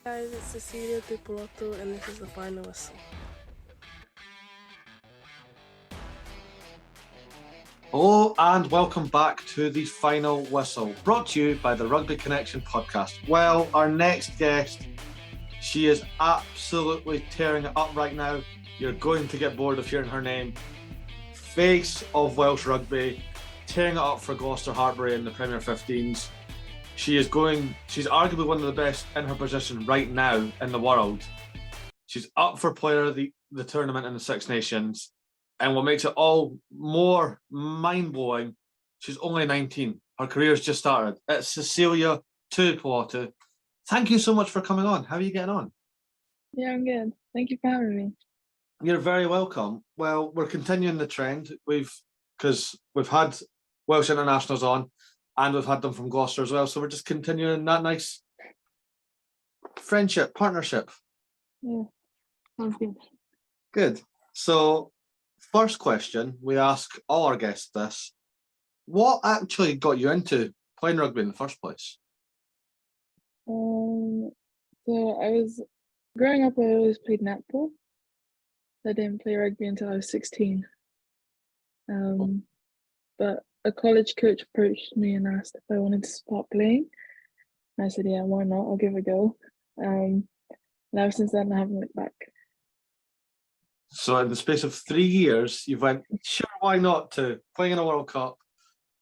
Guys, it's Sisilia Tuipulotu, and this is the final whistle. Hello and welcome back to the final whistle, brought to you by the Rugby Connection podcast. Well, our next guest, she is absolutely tearing it up right now. You're going to get bored of hearing her name. Face of Welsh rugby, tearing it up for Gloucester Hartbury in the Premier 15s. She's arguably one of the best in her position right now in the world. She's up for player of the tournament in the Six Nations. And what makes it all more mind-blowing, she's only 19. Her career's just started. It's Sisilia Tuipulotu. Thank you so much for coming on. How are you getting on? Yeah, I'm good. Thank you for having me. You're very welcome. Well, we're continuing the trend. Because we've had Welsh internationals on, and we've had them from Gloucester as well. So we're just continuing that nice friendship, partnership. Yeah, sounds good. Good. So, first question, we ask all our guests this. What actually got you into playing rugby in the first place? So I was growing up. I always played netball. I didn't play rugby until I was 16. But a college coach approached me and asked if I wanted to start playing. And I said, yeah, why not? I'll give it a go. And ever since then, I haven't looked back. So in the space of 3 years, you went, sure, why not, to playing in a World Cup,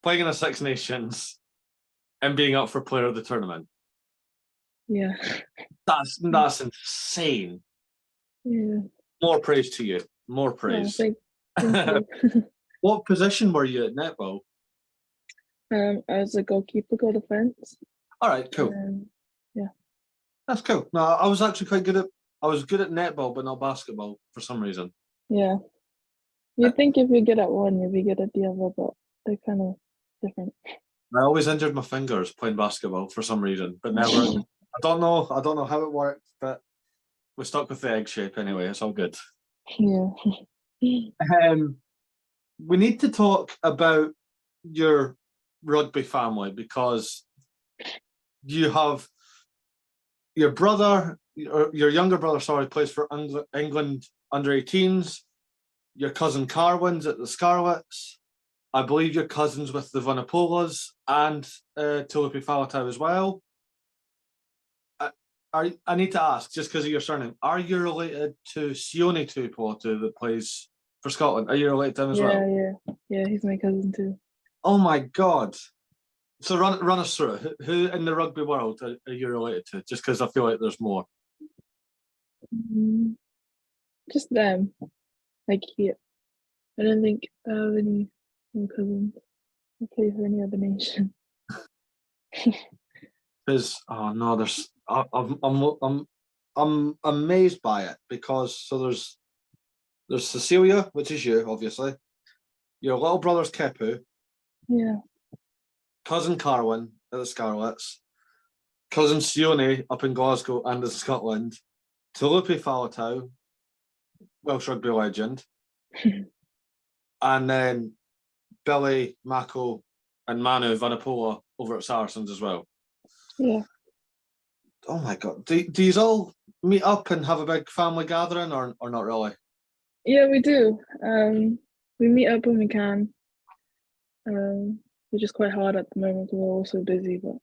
playing in a Six Nations, and being up for player of the tournament. Yeah. That's insane. Yeah. More praise to you. More praise. Yeah, thank you. What position were you at netball? I was a goalkeeper, goal defense. All right, cool. Yeah. That's cool. No, I was actually quite good at netball, but not basketball for some reason. Yeah. You'd think if you're good at one, you'd be good at the other, but they're kind of different. I always injured my fingers playing basketball for some reason, but never. I don't know how it worked, but we're stuck with the egg shape anyway. It's all good. Yeah. We need to talk about your rugby family because you have your younger brother, plays for England under-18s. Your cousin Carwyn's at the Scarlets. I believe your cousin's with the Vunipolas and Tuipulotu Faletau as well. I need to ask, just because of your surname, are you related to Sione Tuipulotu that plays for Scotland? Are you related to him as well? Yeah, he's my cousin too. Oh my God. So run us through it. Who in the rugby world are you related to? Just because I feel like there's more. Just them. Like here. I don't think I have any more cousins who play for any other nation. There's I'm amazed by it because there's Sisilia, which is you, obviously. Your little brother's Kepu. Yeah. Cousin Carwyn at the Scarlets. Cousin Sione up in Glasgow and in Scotland. Tuipulotu Faletau, Welsh rugby legend. And then Billy, Mako, and Manu Vunipola over at Saracens as well. Yeah. Oh my God. Do you all meet up and have a big family gathering or not really? Yeah, we do. We meet up when we can. We're just quite hard at the moment because we're all so busy, but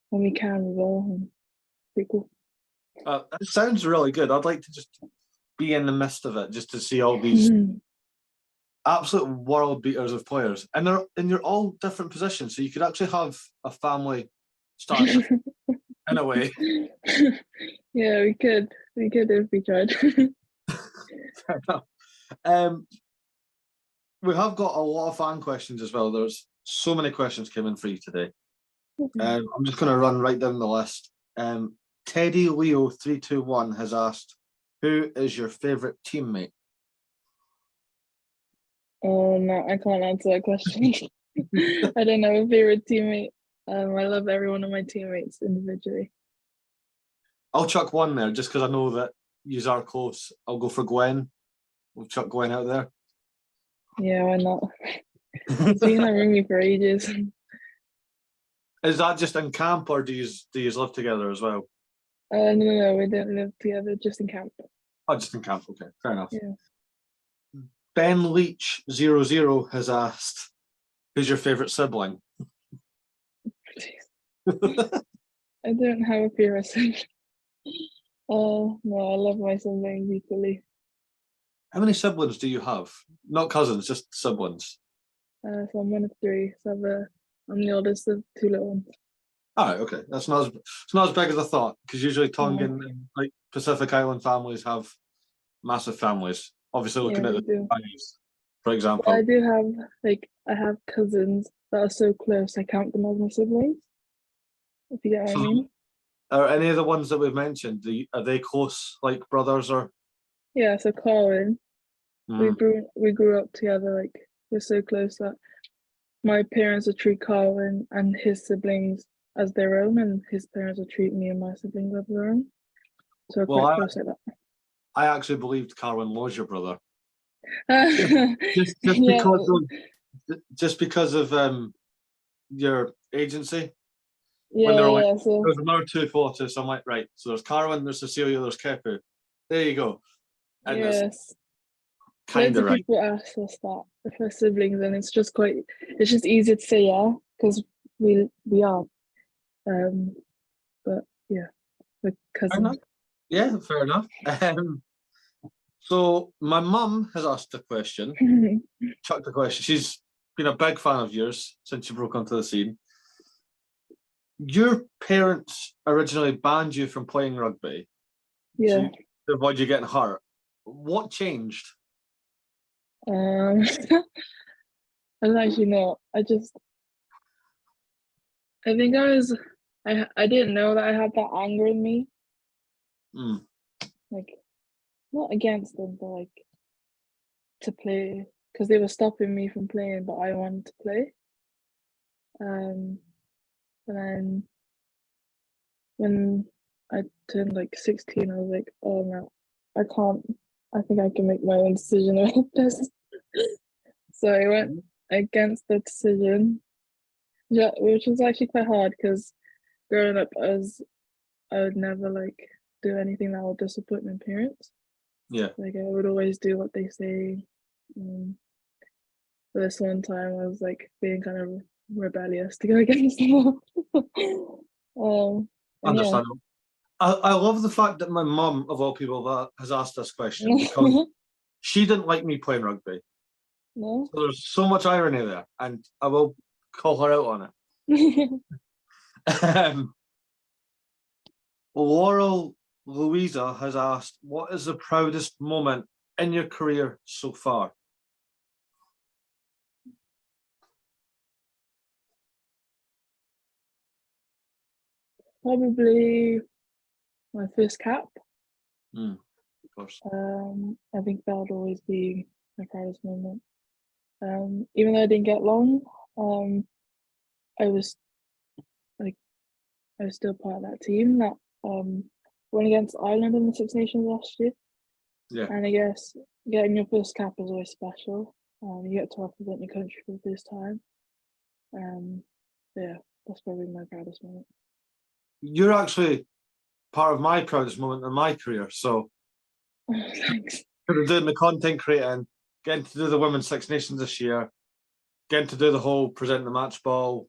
when we can, we will. And pretty cool. It sounds really good. I'd like to just be in the midst of it, just to see all these absolute world beaters of players, and you're all different positions, so you could actually have a family start in a way. Yeah, we could if we tried. Fair enough. We have got a lot of fan questions as well. There's so many questions came in for you today. I'm just going to run right down the list. Teddy Leo 321 has asked, who is your favourite teammate? Oh no, I can't answer that question. I don't have a favorite teammate. I love every one of my teammates individually. I'll chuck one there just because I know that you are close. I'll go for Gwen. We'll chuck Gwen out there. Yeah, why not? He's been at Rugby for ages. Is that just in camp or do you live together as well? No, we didn't live together, just in camp. Oh, just in camp. Okay, fair enough. Yeah. Ben Leach 00 has asked, "Who's your favourite sibling?" I don't have a favorite sibling. No, I love my siblings equally. How many siblings do you have? Not cousins, just siblings. So I'm one of three. So I'm the oldest of two little ones. All right, okay. It's not as big as I thought, because usually Tongan and like Pacific Island families have massive families. Obviously, looking at we the do. Chinese, for But example. I do have I have cousins that are so close. I count them as my siblings. If you get what I So, mean. are any of the ones that we've mentioned, are they close, like brothers or? Yeah. So Colin, Mm. we grew up together. Like we're so close that my parents would treat Colin and his siblings as their own, and his parents would treat me and my siblings as their own. So we're Well, quite close like I actually believed Carwin was your brother. that. Yeah. Just because of your agency. When they were like, Yeah. So there's another two photos, so I'm like, right. So there's Carwin, there's Cecilia, there's Kepu. There you go. And it's yes. kind Loads of of right. people ask us that if we're siblings, and it's just easier to say yeah because we are. But yeah, we're Fair cousins. enough. Yeah, fair enough. So my mum has asked a question, chucked a question. She's been a big fan of yours since you broke onto the scene. Your parents originally banned you from playing rugby Yeah. to avoid you getting hurt. What changed? I don't actually know. I think I didn't know that I had that anger in me. Mm. Like not against them, but like to play because they were stopping me from playing, but I wanted to play. And then when I turned like 16, I was like, oh no, I can't. I think I can make my own decision about this. So I went against the decision, yeah, which was actually quite hard because growing up as I would never like do anything that would disappoint my parents. Yeah. Like I would always do what they say. But this one time I was like being kind of rebellious to go against them. And yeah. Understandable. I love the fact that my mum, of all people, has asked this question because she didn't like me playing rugby. No. So there's so much irony there, and I will call her out on it. Laurel Louisa has asked, "What is the proudest moment in your career so far?" Probably my first cap. Of course. I think that would always be my proudest moment. Even though I didn't get long, I was like I was still part of that team that went against Ireland in the Six Nations last year. Yeah. And I guess getting your first cap is always special. You get to represent your country for the first time. Yeah, that's probably my proudest moment. You're actually part of my proudest moment in my career. So, Thanks. doing the content creating, getting to do the Women's Six Nations this year, getting to do the whole presenting the match ball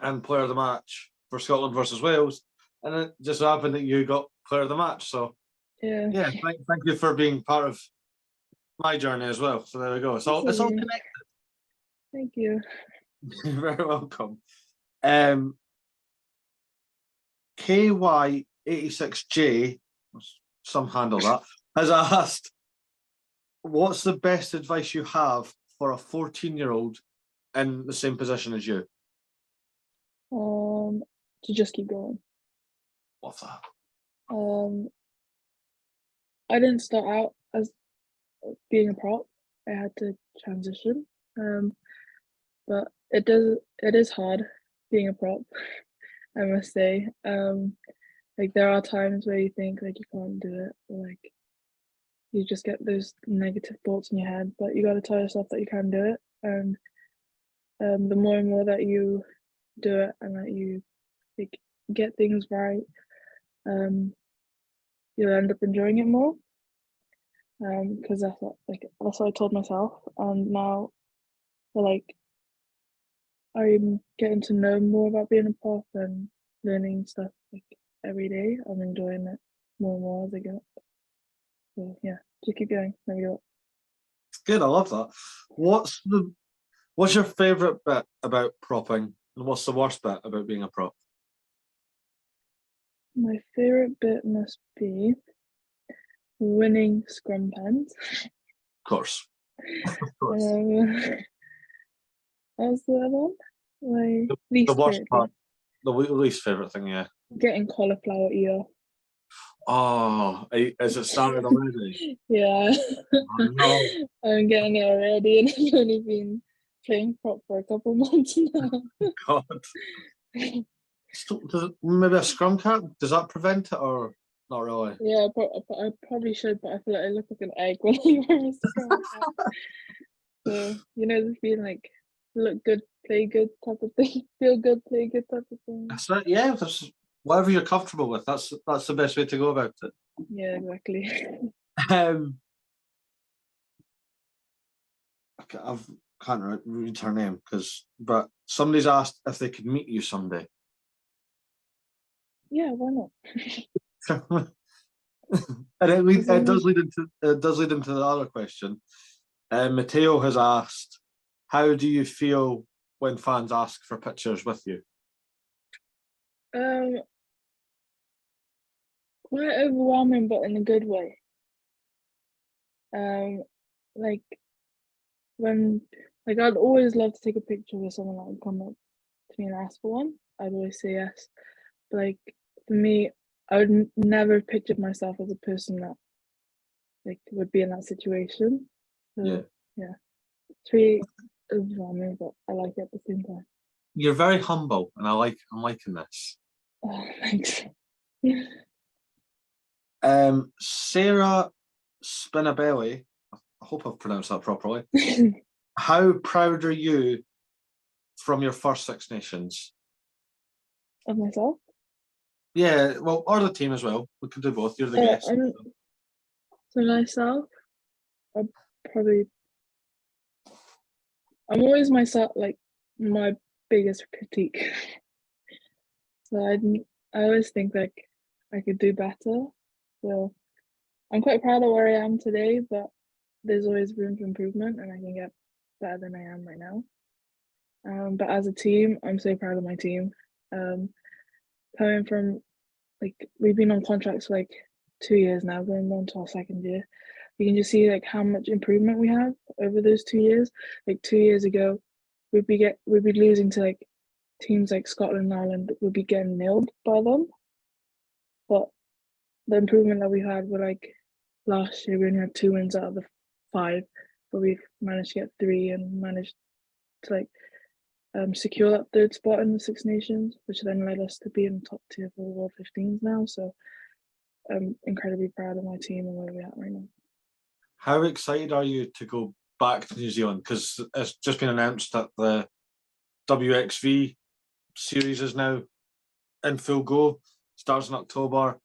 and player of the match for Scotland versus Wales, and it just so happened that you got player of the match. So, Yeah. thank you for being part of my journey as well. So there we go. It's all connected. Thank you. You're very welcome. KY86J, some handle that, has asked, "What's the best advice you have for a 14-year-old in the same position as you?" To just keep going. What's that? I didn't start out as being a prop. I had to transition. But it is hard being a prop, I must say. Like there are times where you think like you can't do it, or like you just get those negative thoughts in your head, but you got to tell yourself that you can do it. And the more and more that you do it and that you like get things right, you'll end up enjoying it more. Because that's what I told myself, and now I'm getting to know more about being a prop and learning stuff every day. I'm enjoying it more and more as I go. So yeah, just keep going. There we go. It's good. I love that. What's your favourite bit about propping, and what's the worst bit about being a prop? My favorite bit must be winning scrum pens. Of course. Of course. What was the other one? My least The worst favorite part, thing. the least favourite thing, yeah. Getting cauliflower ear. Oh, is it started already? Yeah. Oh, no. I'm getting it already, and I've only been playing prop for a couple months now. God. Maybe a scrum cap? Does that prevent it or not really? Yeah, I probably should, but I feel like I look like an egg when I wear a scrum cap. So, the feeling look good, play good type of thing. Feel good, play good type of thing. That's right. Yeah, whatever you're comfortable with. That's the best way to go about it. Yeah, exactly. I can't read her name but somebody's asked if they could meet you someday. Yeah, why not? And it does lead into the other question. Matteo has asked, how do you feel when fans ask for pictures with you? Quite overwhelming, but in a good way. When I'd always love to take a picture with someone that would come up to me and ask for one. I'd always say yes. But for me, I would never pictured myself as a person that would be in that situation. So yeah. It's really overwhelming, but I like it at the same time. You're very humble, and I'm liking this. Oh, thanks. Sarah Spinabelli, I hope I've pronounced that properly. How proud are you from your first Six Nations? Of myself? Yeah, well, or the team as well. We can do both. You're the guest. So myself, I'm always myself, my biggest critique. So I always think I could do better. So I'm quite proud of where I am today, but there's always room for improvement, and I can get better than I am right now. But as a team, I'm so proud of my team. Coming from we've been on contracts for 2 years now, going on to our second year. You can just see how much improvement we have over those 2 years. 2 years ago, we'd be losing to teams like Scotland and Ireland. Would be getting nailed by them. But the improvement that we had were last year we only had 2 wins out of the 5, but we've managed to get 3 and managed to secure that 3rd spot in the Six Nations, which then led us to be in the top tier for the World 15s now. So I'm incredibly proud of my team and where we're at right now. How excited are you to go back to New Zealand? Because it's just been announced that the WXV series is now in full go, starts in October.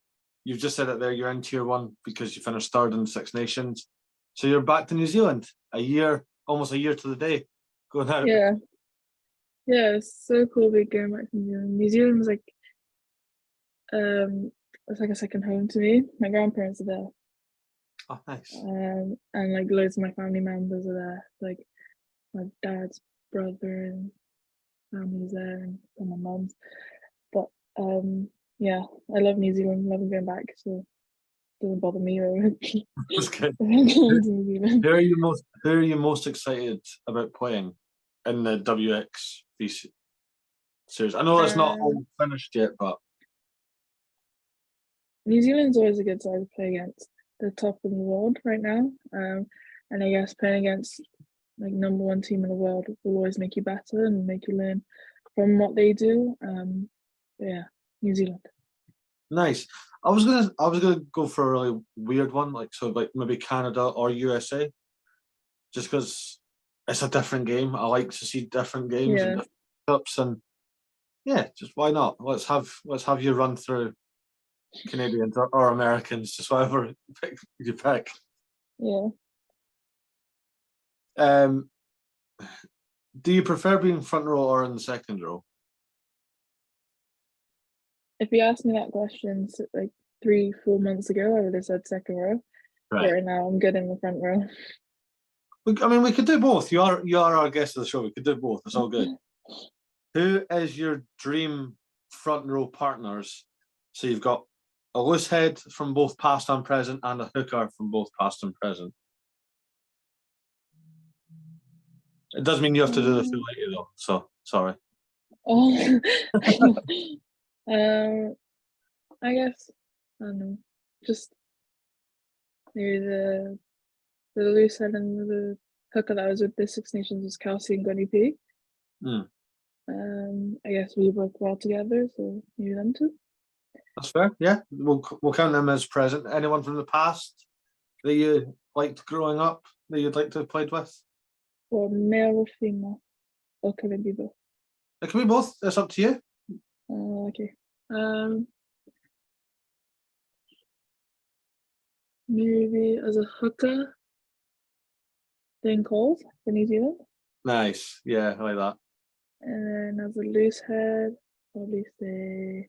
You've just said it there, you're in tier 1 because you finished 3rd in the Six Nations. So you're back to New Zealand almost a year to the day going out. Yeah, it's so cool to be going back to New Zealand. New Zealand was it's like a second home to me. My grandparents are there. Oh, nice. And loads of my family members are there. My dad's brother and family's there, and my mum's. But yeah, I love New Zealand. Love going back, so it doesn't bother me. That's good. Who are you most excited about playing in the WXV series? I know it's not all finished yet, but New Zealand's always a good side to play against. They're top in the world right now, and I guess playing against number 1 team in the world will always make you better and make you learn from what they do. Yeah, New Zealand. Nice. I was gonna go for a really weird one, maybe Canada or USA, just because it's a different game. I like to see different games and different cups, and yeah, just why not? Let's have you run through Canadians or Americans, just whatever you pick. Yeah. Do you prefer being front row or in the second row? If you asked me that question like 3-4 months ago, I would have said second row. But right now, I'm good in the front row. I mean, we could do both. You are our guest of the show. We could do both. It's all good. Who is your dream front row partners? So you've got a loose head from both past and present, and a hooker from both past and present. It does mean you have to do the full lady though. So sorry. Oh. I guess I don't know. Just maybe the loose head and the hooker that was with the Six Nations was Kelsey and Gunny P. I guess we work well together, so maybe them two. That's fair. Yeah, we'll count them as present. Anyone from the past that you liked growing up that you'd like to have played with? Or male or female, or can it be both? It can be both. It's up to you. Okay. Maybe as a hooker, Dan Coles for New Zealand. Nice. Yeah, I like that. And as a loose head, probably say.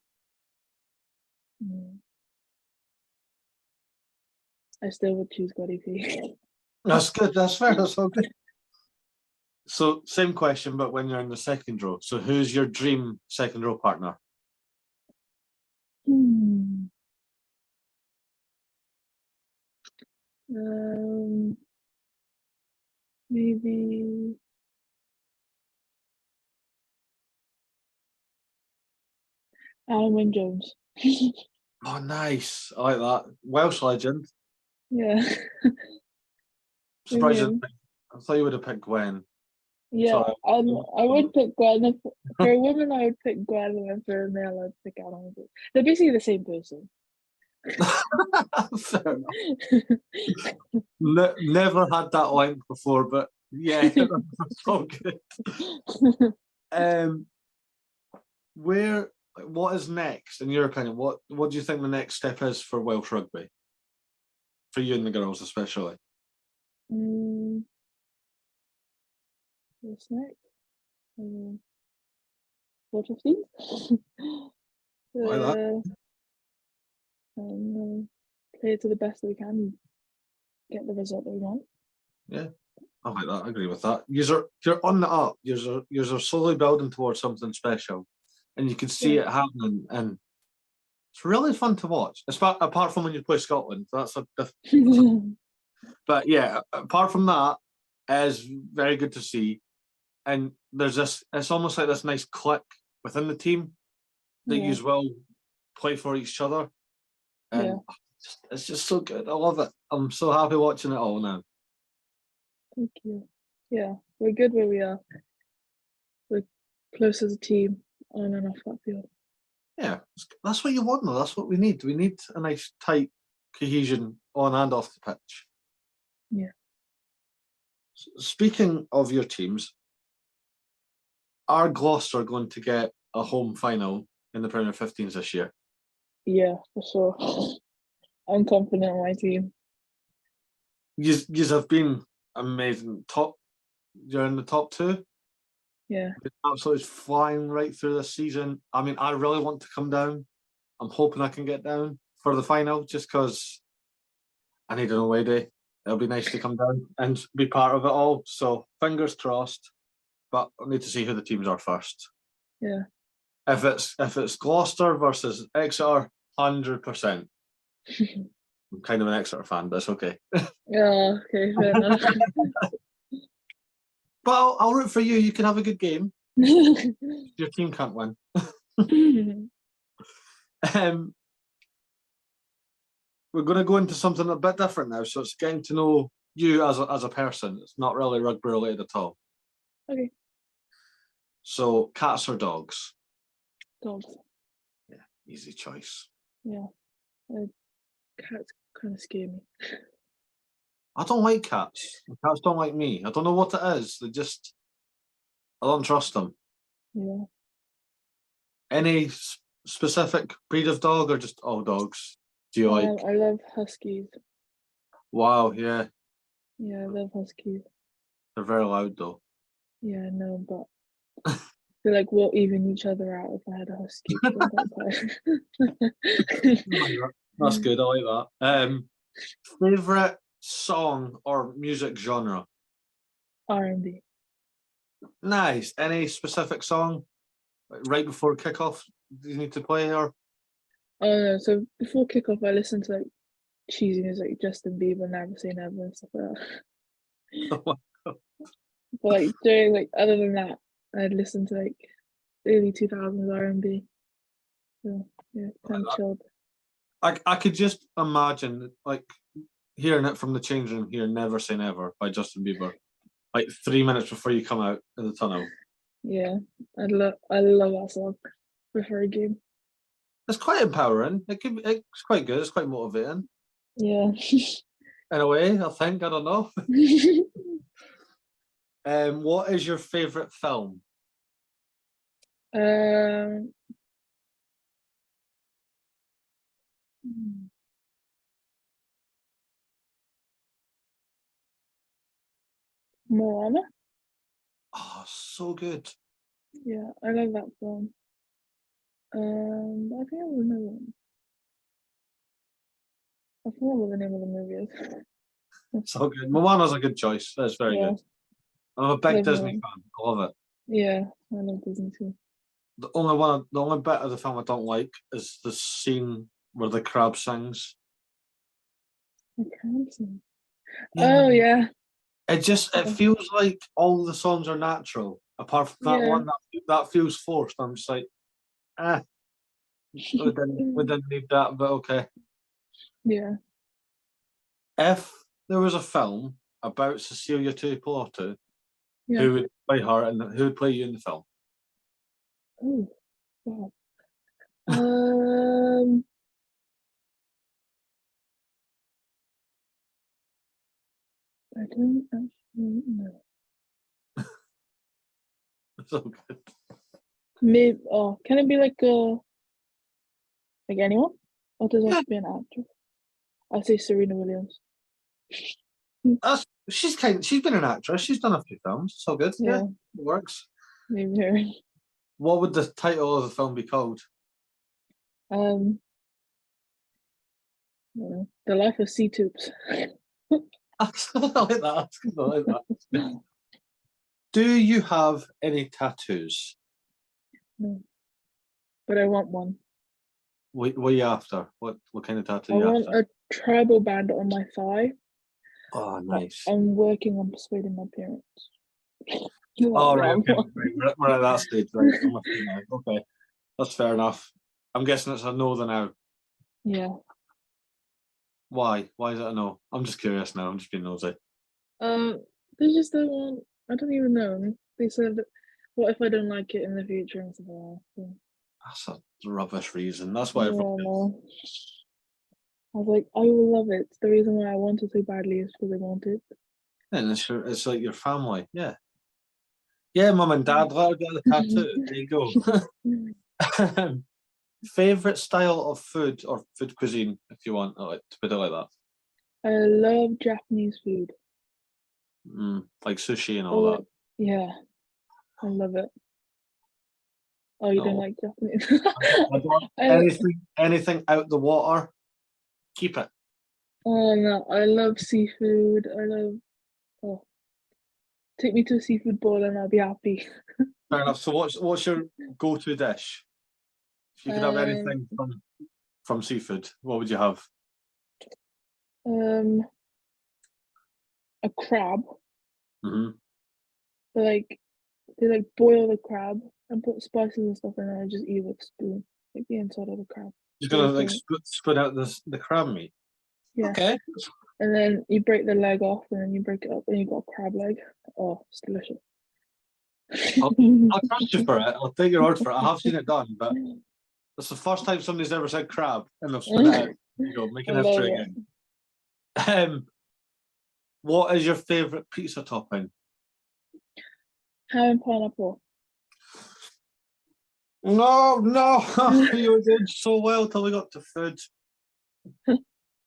I still would choose Goddy P. That's good. That's fair. That's all good. So, same question, but when you're in the second row. So, who's your dream second row partner? Maybe. Alan Wynne Jones. Oh, nice. I like that. Welsh legend. Yeah. Surprising. I thought you would have picked Gwen. Yeah, I would pick Gwen. For a woman, I would pick Gwen, and for a male, I'd pick Alan. They're basically the same person. Fair enough. Never had that link before, but yeah, that's all good. What is next in your opinion? What do you think the next step is for Welsh rugby? For you and the girls especially. What's next? 415? Play it to the best that we can, get the result that we want. Yeah, I like that. I agree with that. You're on the up. You're slowly building towards something special, and you can see it happening, and it's really fun to watch. Apart from when you play Scotland, that's a different. But yeah, apart from that, is very good to see. And there's this. It's almost like this nice click within the team that you will play for each other, and it's just so good. I love it. I'm so happy watching it all now. Thank you. Yeah, we're good where we are. We're close as a team on and off that field. Yeah, that's what you want, though. That's what we need. We need a nice, tight cohesion on and off the pitch. Yeah. Speaking of your teams, are Gloucester going to get a home final in the Premier 15s this year? Yeah, for sure. I'm confident in my team. You have been amazing. You're in the top two. Yeah. You're absolutely flying right through this season. I mean, I really want to come down. I'm hoping I can get down for the final just because I need an away day. It'll be nice to come down and be part of it all. So fingers crossed. But I need to see who the teams are first. Yeah. If it's Gloucester versus Exeter, 100%. I'm kind of an Exeter fan, but it's okay. Yeah, okay, fair enough. But I'll root for you. You can have a good game. Your team can't win. We're going to go into something a bit different now. So it's getting to know you as a person. It's not really rugby related at all. Okay. So cats or dogs? Dogs. Yeah, easy choice. Yeah. Cats kind of scare me. I don't like cats. Cats don't like me. I don't know what it is. I don't trust them. Yeah. Any specific breed of dog or just all dogs? Do you like? I love huskies. Wow, yeah, Yeah, I love huskies. they're very loud though. Yeah, no, but they like will even each other out if I had a husky. 'Cause I'm quite quiet. That's good. I like that. Favorite song or music genre? R&B. Nice. Any specific song right before kickoff? Do you need to play or? Oh no, so before kickoff I listened to like cheesy music like Justin Bieber, Never Say Never and stuff like that. But like during like other than that, I'd listen to like early 2000s R&B. So yeah, kind of chilled. I could just imagine like hearing it from the change room here, Never Say Never by Justin Bieber. Like 3 minutes before you come out of the tunnel. Yeah, I love that song before a game. It's quite empowering. It's quite good. It's quite motivating. Yeah. In a way, I think. I don't know. What is your favourite film? um Moana. Oh, so good. Yeah, I love that film. I think I was another one. I forgot what the name of the movie is. So good. Moana's a good choice. That's very Yeah, good. I'm a big love Disney Moana. fan. I love it. Yeah, I love Disney too. The only bit of the film I don't like is the scene where the crab sings. I can't sing. Yeah. Oh yeah, It feels like all the songs are natural, apart from that yeah. one that feels forced. I'm just like, eh, we didn't need that, but okay. Yeah. If there was a film about Sisilia Tuipulotu, Yeah. who would play her and who would play you in the film? Oh, wow. Um, I don't actually know. So good. Maybe. Oh, can it be like anyone, or does it have Yeah, to be an actor? I say Serena Williams. she's been an actress. She's done a few films. So good. Yeah, Yeah, it works. maybe her. What would the title of the film be called? Um, I don't know. The Life of Sea Tubes. I like that. I like that. Do you have any tattoos? No, but I want one. What are you after? What kind of tattoo I are you want after? a tribal band on my thigh. Oh, But nice. I'm working on persuading my parents. Oh, right, Wrong okay. one. Right, we're at that stage, right? I'm with you now. Okay, that's fair enough. I'm guessing it's a no then now. Yeah. Why? Why is it a no? I'm just curious now. I'm just being nosy. They just don't want. I don't even know. They said, "What if I don't like it in the future?" and stuff like that. So, That's a rubbish reason. That's why yeah, everyone gets. no. I was like, I will love it. The reason why I want it so badly is because I want it. And it's like your family. Yeah. Yeah, mum and dad, let her get the tattoo. There you go. Favorite style of food or food cuisine, if you want to put it like that. I love Japanese food. Like sushi and all Oh, that. yeah, I love it. Oh, you don't No. like Japanese? I don't, I, anything out the water, keep it. oh no, I love seafood. I love. Oh, take me to a seafood boil and I'll be happy. Fair enough. So what's your go-to dish? If you could have Um, anything from seafood, what would you have? um, a crab. Mm-hmm. They like boil the crab and put spices and stuff in it and just eat with a spoon, like the inside of the crab. Just So gonna I like think, spit out the crab meat. yeah. Okay. And then you break the leg off and then you break it up and you got a crab leg. Oh, it's delicious. I'll, I'll trust you for it. I'll take your word for it. I have seen it done, but it's the first time somebody's ever said crab and they've spit it out. You go, making I love history it. again. What is your favourite pizza topping? Ham and pineapple. No, you were doing so well till we got to food.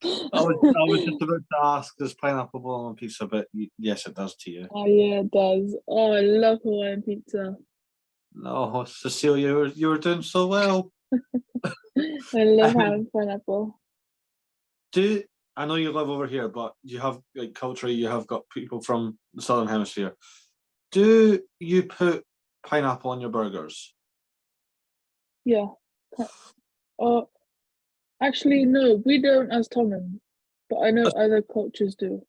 I was just about to ask, does pineapple belong on pizza? But yes, it does to you. Oh yeah, it does. Oh, I love Hawaiian pizza. No, Cecilia, you were doing so well. I love having pineapple. Do I know you live over here, but you have like culturally, you have got people from the southern hemisphere. Do you put pineapple on your burgers? Yeah. Oh, actually, no, we don't as Tommen, but I know other cultures do.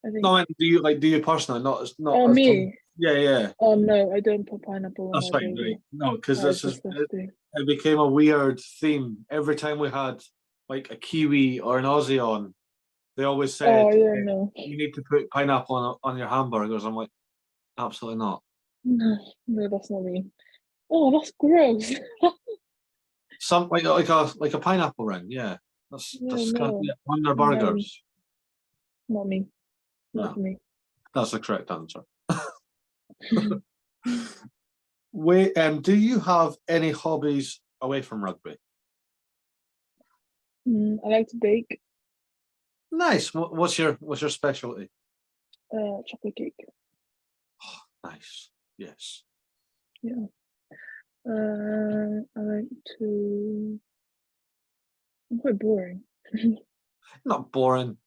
I think. No, I mean, do you personally? Not Oh, as me? yeah, yeah. Oh no, I don't put pineapple on That's my fine, right? burger. No, because That is this is disgusting. it became a weird theme. Every time we had like a Kiwi or an Aussie on, they always Oh said yeah, no, you need to put pineapple on your hamburgers. I'm like, absolutely not. no, that's not me. Oh, that's gross. Some like a pineapple ring, yeah. That's Yeah, disgusting. no, Yeah, on their no, burgers. not me. Not No, for me. that's the correct answer. Wait, do you have any hobbies away from rugby? I like to bake. Nice. What's your specialty? Chocolate cake. Nice. Yes. Yeah. I like to. I'm quite boring. Not boring.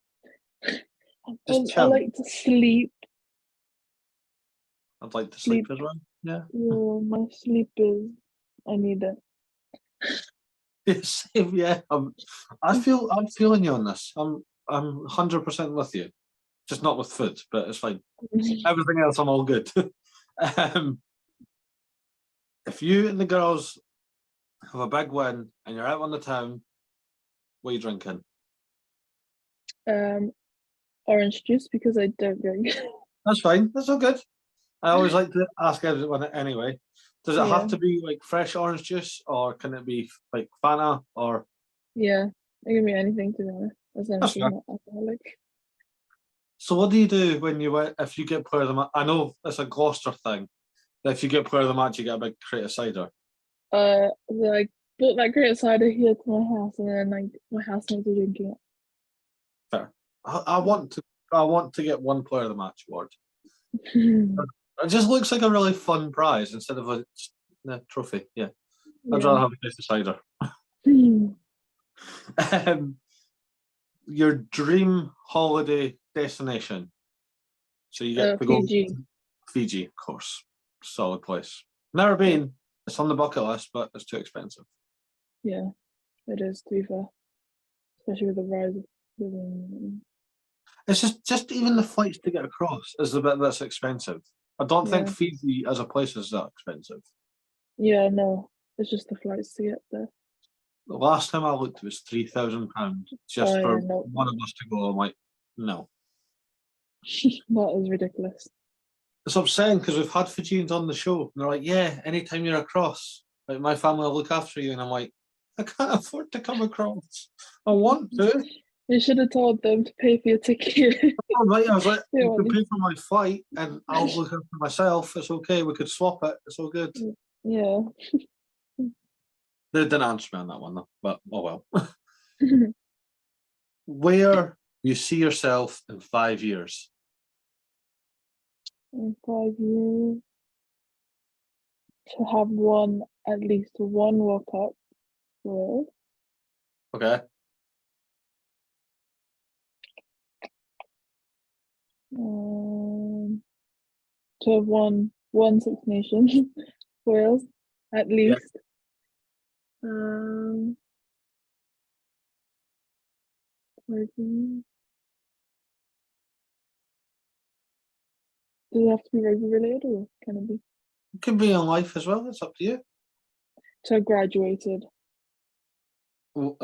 Just I chill. like to sleep. I'd like to sleep Sleep. as well. Yeah. Yeah, my sleep is. I need it. Same, yeah. I'm feeling you on this. I'm 100% with you. Just not with food, but it's fine. Everything else, I'm all good. um, if you and the girls have a big win and you're out on the town, what are you drinking? um, Orange juice because I don't drink. That's fine. That's all good. I always like to ask everyone anyway. Does it have Yeah, to be like fresh orange juice, or can it be like Fanta? Or yeah. It can be anything to be honest, as long as that's it's fair. not alcoholic. So, what do you do when if you get player of the match? I know it's a Gloucester thing. That if you get player of the match, you get a big crate of cider. Like brought that great cider here to my house, and then like my housemates are drinking Fair. I want to. I want to get one player of the match award. it. It just looks like a really fun prize instead of trophy. Yeah, I'd Yeah. rather have a case of cider. Um, your dream holiday destination. So you get to go Fiji. to Fiji, of course. Solid place. Never Yeah, been. It's on the bucket list, but it's too expensive. yeah, it is to be fair, especially with the rise of living. It's just even the flights to get across is the bit that's expensive. I don't think Yeah, Fiji as a place is that expensive. yeah, no, it's just the flights to get there. The last time I looked, it was £3,000 Oh just for yeah, no, one of us to go. I'm like, no. that is ridiculous. It's upsetting because we've had Fijians on the show, and they're like, "Yeah, anytime you're across, like my family will look after you." And I'm like, I can't afford to come across. I want to. You should have told them to pay for your ticket. All right, I was like, They you can want pay for my flight, and I'll look after myself. It's okay. We could swap it. It's all good. Yeah. They didn't answer me on that one though, but oh well. Where you see yourself in 5 years? In 5 years, to have won at least one World Cup with. Okay. To have won one Six Nations Wales at Yeah. least. Um, 5 years. Does it have to be rugby related or can it be? It could be in life as well. It's up to you. To have graduated So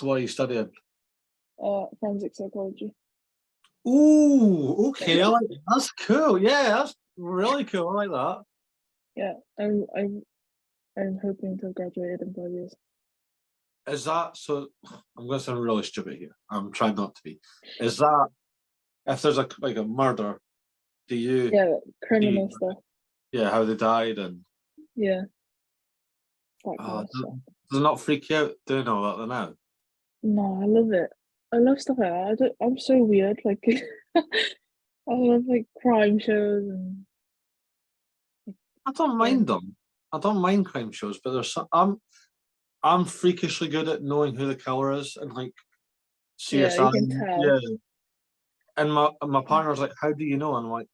what are you studying? forensic psychology. Ooh, okay. I like that. That's cool. Yeah, that's really cool. I like that. Yeah, I'm hoping to have graduated in 5 years. Is that so? I'm going to sound really stupid here. I'm trying not to be. Is that if there's a murder? Do you Yeah, see? criminal stuff. Yeah, how they died and Yeah, that kind of stuff. Does it not freak you out doing all that now? No, I love it. I love stuff like that. I'm so weird. Like, I love like crime shows and. I don't mind them. I don't mind crime shows, but there's some, I'm freakishly good at knowing who the killer is and like CSI. Yeah, you can tell. Yeah. And my partner's like, "How do you know?" And I'm like,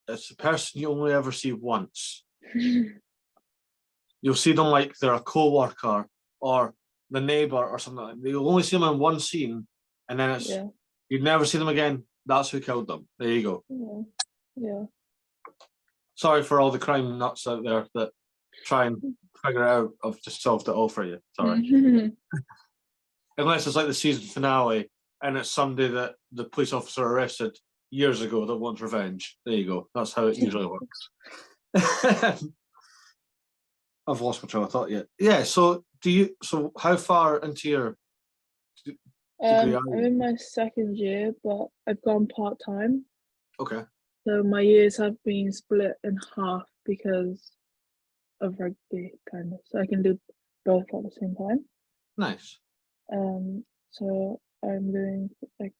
"It's the person you only ever see once. You'll see them like they're a co-worker or the neighbor or something like that. You'll only see them in one scene, and then it's you'd never see them again. That's who killed them. There you go." Yeah. Sorry for all the crime nuts out there that try and figure it out. I've just solved it all for you. Sorry. Unless it's like the season finale and it's somebody that the police officer arrested years ago that wants revenge. There you go. That's how it usually works. I've lost my train of thought yet. Yeah, so how far into your degree are you? I'm in my second year, but I've gone part-time. Okay. So my years have been split in half because of rugby, kind of. So I can do both at the same time. Nice. So I'm doing like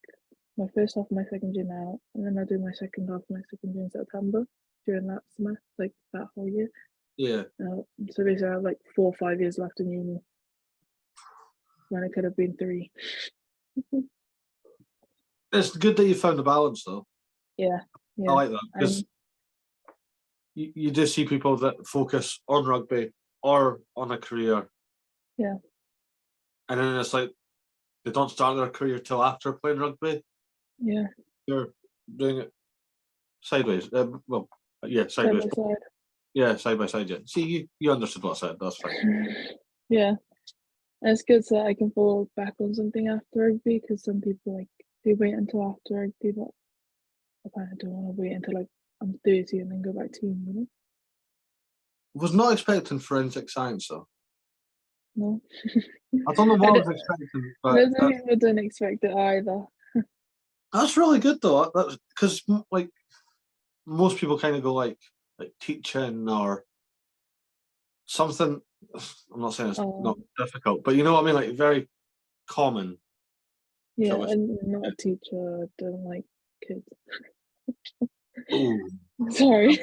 my first half of my second year now, and then I do my second half of my second year in September during that semester, like that whole year. Yeah. So basically I have like 4 or 5 years left in uni when it could have been 3. It's good that you found a balance though. Yeah. I like that because you do see people that focus on rugby or on a career. Yeah. And then it's like they don't start their career till after playing rugby. Yeah. You're doing it sideways. Sideways. Side by side. Yeah, side by side. Yeah. See, you understood what I said. That's fine. Yeah. And it's good so that I can fall back on something after rugby because some people like they wait until after rugby, but I kind of don't want to wait until like I'm 30 and then go back to uni, you know? Was not expecting forensic science though. No. I don't know what I was expecting, but There's some people don't expect it either. that's really good though. That's because like most people kind of go like teaching or something. I'm not saying it's not difficult, but you know what I mean, like very common. Yeah, I'm not a teacher. I don't like kids. Ooh. Sorry,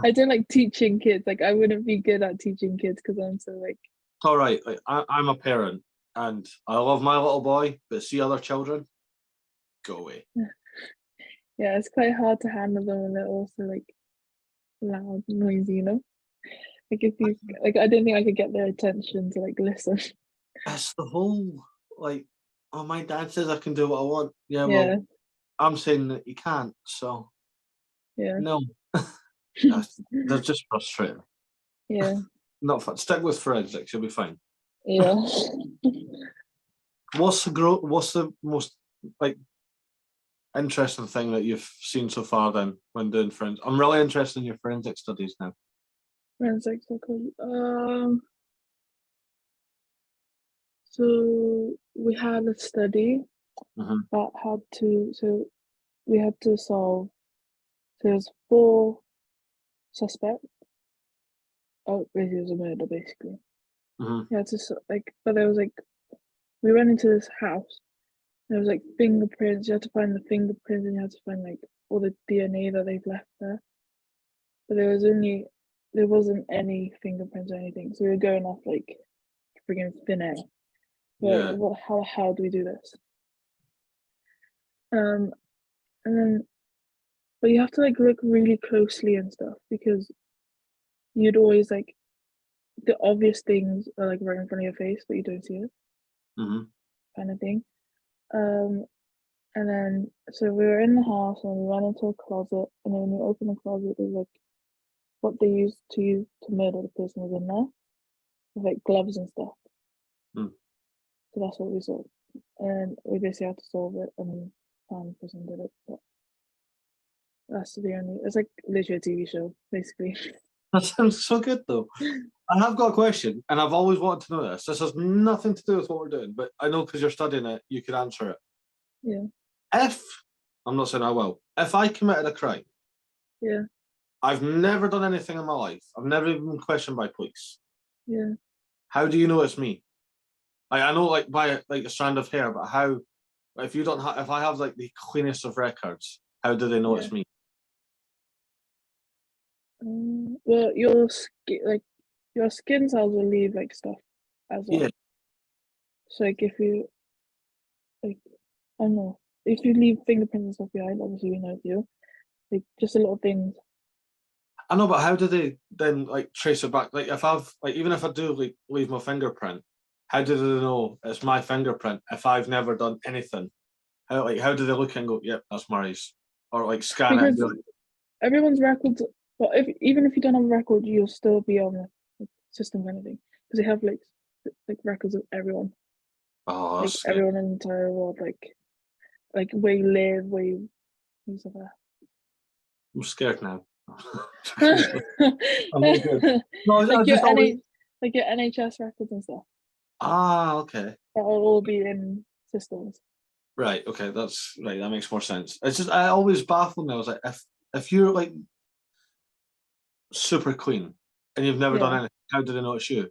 I don't like teaching kids. Like I wouldn't be good at teaching kids because I'm so like. It's all right. Like I'm a parent and I love my little boy, but see other children, go away. Yeah, it's quite hard to handle them when they're also like loud, noisy, you know? Like if you like I don't think I could get their attention to like listen. That's the whole like, oh, my dad says I can do what I want. Yeah, well, I'm saying that you can't, so no. They're just frustrating. Yeah. Not fun. Stick with forensics, you'll be fine. Yeah. What's the most like interesting thing that you've seen so far then when doing forensics? I'm really interested in your forensic studies now. Forensic psychology. So we had a study that had to. So we had to solve. So there's 4 suspects. Oh, basically, it was a murder, basically. Yeah, but there was like, we went into this house. There was like fingerprints. You had to find the fingerprints, and you had to find like all the DNA that they've left there. But there wasn't any fingerprints or anything. So we were going off like friggin' thin air. But how do we do this? And then, but you have to like look really closely and stuff because you'd always like the obvious things are like right in front of your face, but you don't see it, kind of thing. And then so we were in the house and we went into a closet, and then when you open the closet, there's like what they used to murder the person was in there, with like gloves and stuff. So that's what we saw, and we basically had to solve it, and we found the person did it. But that's the only. It's like literally a TV show, basically. That sounds so good though. I have got a question, and I've always wanted to know this. This has nothing to do with what we're doing, but I know because you're studying it, you could answer it. Yeah. If I'm not saying I will, if I committed a crime, I've never done anything in my life. I've never even been questioned by police. Yeah. How do you know it's me? I know like by like a strand of hair, but how? If you don't have, if I have like the cleanest of records, how do they know it's me? Well, your skin cells will leave like stuff as well. Yeah. So like if you like, I don't know, if you leave fingerprints and stuff behind, obviously we know it's you. Like just the little things. I know, but how do they then like trace it back? Like if I've like even if I do like leave my fingerprint, how do they know it's my fingerprint if I've never done anything? How do they look and go, yep, that's Murray's, or like scan it? And Because be like, everyone's records, but even if you don't have a record, you'll still be on the system kind of thing, because they have like records of everyone, oh, like that's scary. everyone in the entire world, like where you live, where you things like I'm scared now. that. I'm all good. No, I like just always... like your NHS records and stuff. Okay. That'll all be in systems. Right. Okay. That's right. That makes more sense. It's just I always baffled me. I was like, if you're like super clean and you've never done anything, how did they know it's you?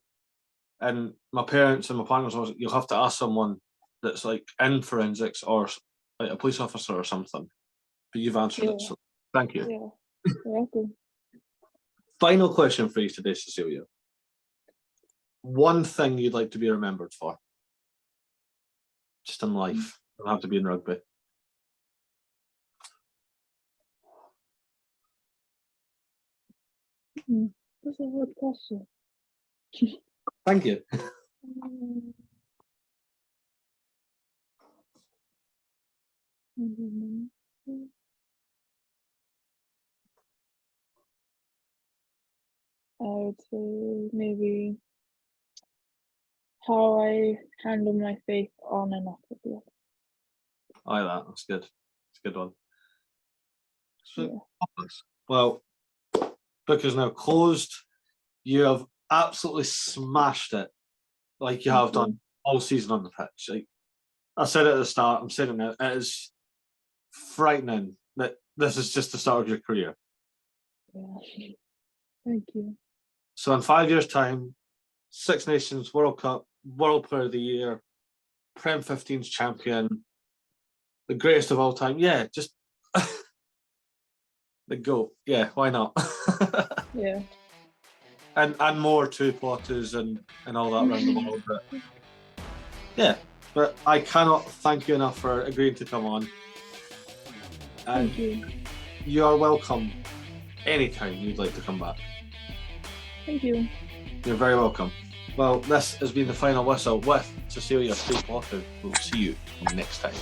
And my parents and my partners was, you'll have to ask someone that's like in forensics or like a police officer or something. But you've answered it, so thank you. Yeah, you're welcome. Final question for you today, Sisilia. One thing you'd like to be remembered for, just in life. Don't have to be in rugby. That's a hard question. Thank you. I would say maybe how I handle my faith on and off the field. I like that. That's good. It's a good one. So, Yeah. well, book is now closed. You have absolutely smashed it, like you have done all season on the pitch. Like I said at the start, I'm saying it now. It is frightening that this is just the start of your career. Yeah. Thank you. So in 5 years' time, Six Nations World Cup, World Player of the Year, Prem 15's champion, the greatest of all time. Yeah, just the GOAT. Yeah, why not? Yeah. And more Tuipulotus and all that around the world. But yeah, but I cannot thank you enough for agreeing to come on. And Thank you. You are welcome anytime you'd like to come back. Thank you. You're very welcome. Well, this has been the final whistle with Sisilia Tuipulotu. We'll see you next time.